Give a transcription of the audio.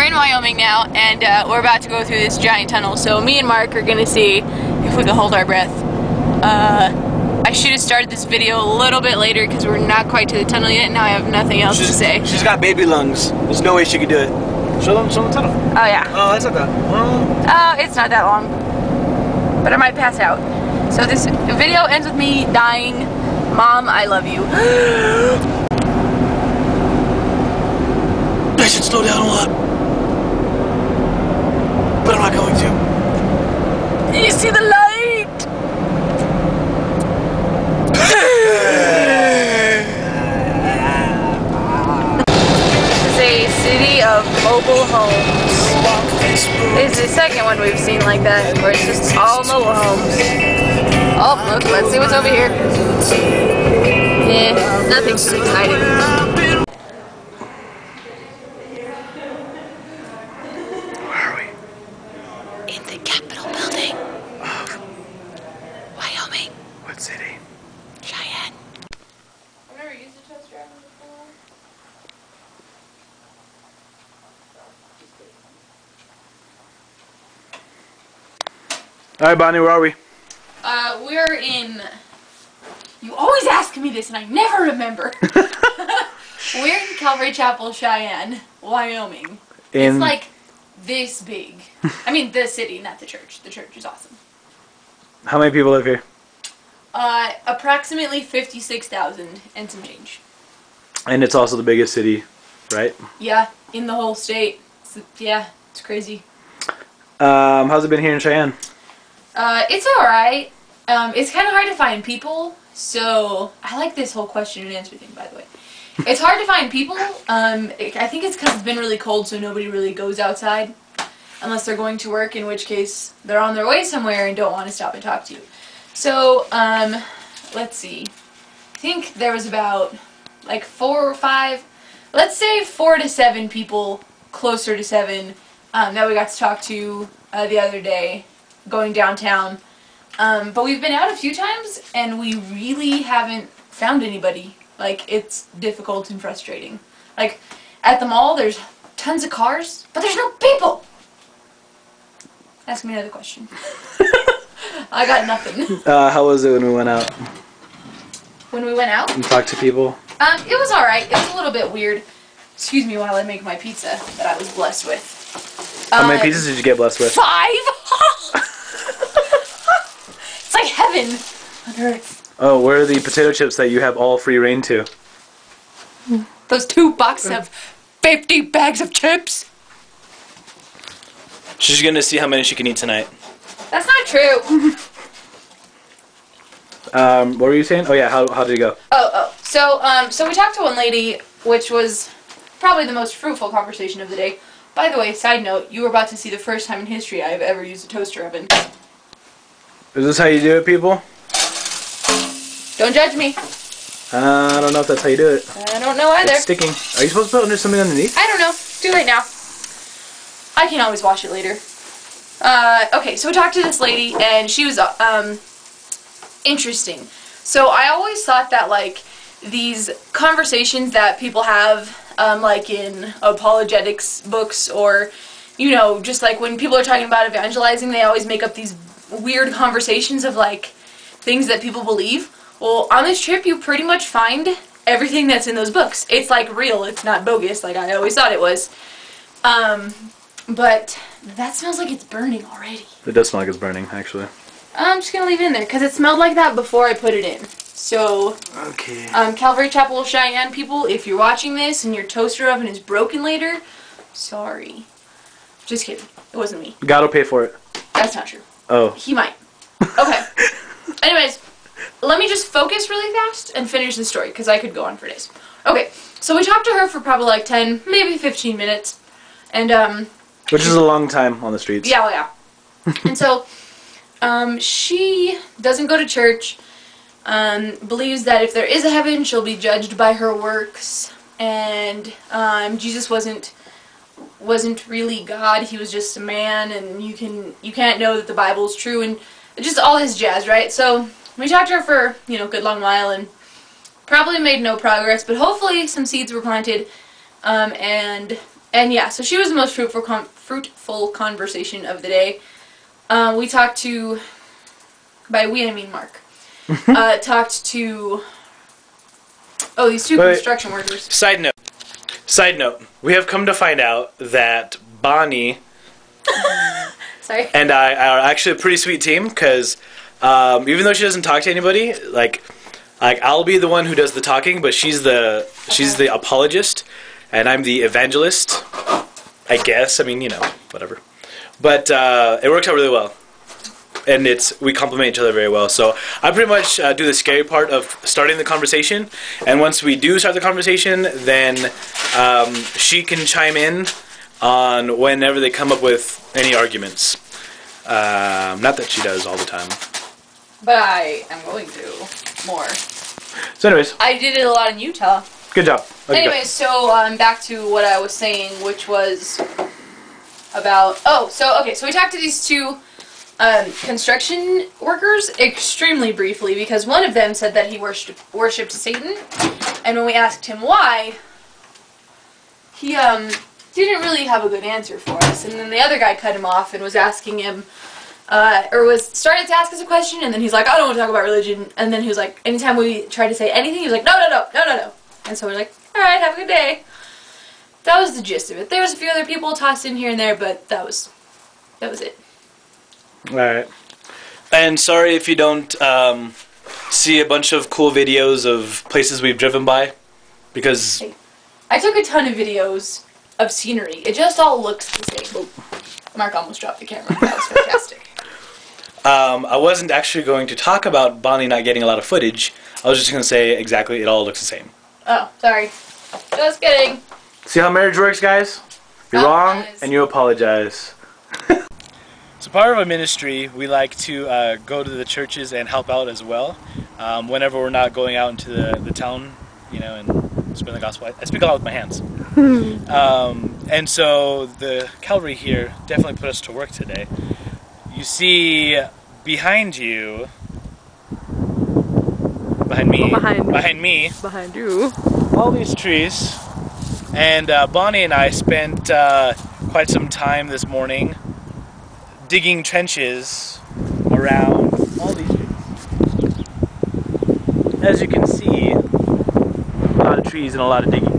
we're in Wyoming now, and we're about to go through this giant tunnel. So me and Mark are gonna see if we can hold our breath. I should have started this video a little bit later because we're not quite to the tunnel yet. Now I have nothing else to say. She's got baby lungs. There's no way she could do it. Show them the tunnel. Oh yeah. Oh, that's not that. Oh, it's not that long, but I might pass out. So this video ends with me dying. Mom, I love you. I should slow down a lot, but I'm not going to. You see the light? This is a city of mobile homes. This is the second one we've seen like that, where it's just all mobile homes. Oh, look, let's see what's over here. Yeah, nothing too exciting. In the Capitol building. Wyoming. What city? Cheyenne. I've never used a toaster oven before. Alright, Bonnie, where are we? We're in... You always ask me this and I never remember. We're in Calvary Chapel, Cheyenne, Wyoming. It's like this big. I mean, the city, not the church. The church is awesome. How many people live here? Approximately 56,000 and some change. And it's also the biggest city, right? Yeah, in the whole state. Yeah, it's crazy. How's it been here in Cheyenne? It's alright. It's kind of hard to find people, so I like this whole question and answer thing, by the way. It's hard to find people. I think it's because it's been really cold, so nobody really goes outside unless they're going to work, in which case they're on their way somewhere and don't want to stop and talk to you. So, let's see. I think there was about like 4 or 5, let's say 4 to 7 people, closer to 7, that we got to talk to the other day going downtown. But we've been out a few times and we really haven't found anybody. Like, it's difficult and frustrating. Like, at the mall there's tons of cars, but there's no people! Ask me another question. I got nothing. How was it when we went out? When we went out? And talked to people? It was alright. It was a little bit weird. Excuse me while I make my pizza that I was blessed with. How many pizzas did you get blessed with? 5! It's like heaven on earth. Oh, where are the potato chips that you have all free reign to? Those 2 boxes of 50 bags of chips. She's gonna see how many she can eat tonight. That's not true. What were you saying? Oh yeah, how did it go? So we talked to one lady, which was probably the most fruitful conversation of the day. By the way, side note, you were about to see the first time in history I have ever used a toaster oven. Is this how you do it, people? Don't judge me. I don't know if that's how you do it. I don't know either. It's sticking. Are you supposed to put under something underneath? I don't know. Too late now. I can always wash it later. Okay, so we talked to this lady, and she was, interesting. So I always thought that, like, these conversations that people have, like in apologetics books, or, you know, just like when people are talking about evangelizing, they always make up these weird conversations of, like, things that people believe. Well, on this trip, you pretty much find everything that's in those books. It's, like, real. It's not bogus, like I always thought it was. But that smells like it's burning already. It does smell like it's burning, actually. I'm just gonna leave it in there, because it smelled like that before I put it in. So, okay. Calvary Chapel, Cheyenne people, if you're watching this and your toaster oven is broken later, sorry. Just kidding. It wasn't me. God will pay for it. That's not true. Oh. He might. Okay. Anyways, let me just focus really fast and finish the story, because I could go on for days. Okay, so we talked to her for probably like 10, maybe 15 minutes. And, which is a long time on the streets. Yeah, well, yeah. And so, she doesn't go to church, believes that if there is a heaven, she'll be judged by her works, and, Jesus wasn't really God, he was just a man, and you can't know that the Bible's true, and just all his jazz, right? So, we talked to her for, you know, a good long while, and probably made no progress, but hopefully some seeds were planted, and And yeah, so she was the most fruitful conversation of the day. We talked to, by we I mean Mark, talked to, these two construction workers. Side note, we have come to find out that Bonnie Sorry. and I are actually a pretty sweet team, because even though she doesn't talk to anybody, like I'll be the one who does the talking, but she's the apologist, and I'm the evangelist, I guess. I mean, you know, whatever. But it works out really well, and we complement each other very well. So I pretty much do the scary part of starting the conversation, and once we do start the conversation, then she can chime in on whenever they come up with any arguments. Not that she does all the time. But I am going to more. So anyways. I did it a lot in Utah. Good job. Anyways, so back to what I was saying, which was about... so we talked to these two construction workers extremely briefly, because one of them said that he worshipped Satan, and when we asked him why, he didn't really have a good answer for us, and then the other guy cut him off and was asking him, started to ask us a question, and then he's like, I don't want to talk about religion, and then he was like, anytime we tried to say anything, he was like, no. And so we're like, alright, have a good day. That was the gist of it. There was a few other people tossed in here and there, but that was it. Alright. And sorry if you don't see a bunch of cool videos of places we've driven by, because... Hey, I took a ton of videos of scenery. It just all looks the same. Mark almost dropped the camera. That was fantastic. I wasn't actually going to talk about Bonnie not getting a lot of footage. I was just going to say exactly it all looks the same. Oh, sorry. Just kidding. See how marriage works, guys? You're wrong, and you apologize. So part of our ministry, we like to go to the churches and help out as well. Whenever we're not going out into the town, you know, and spread the gospel. I speak a lot with my hands. And so the Calvary here definitely put us to work today. You see behind you, behind me, behind you, all these trees, and Bonnie and I spent quite some time this morning digging trenches around all these trees. As you can see, a lot of trees and a lot of digging.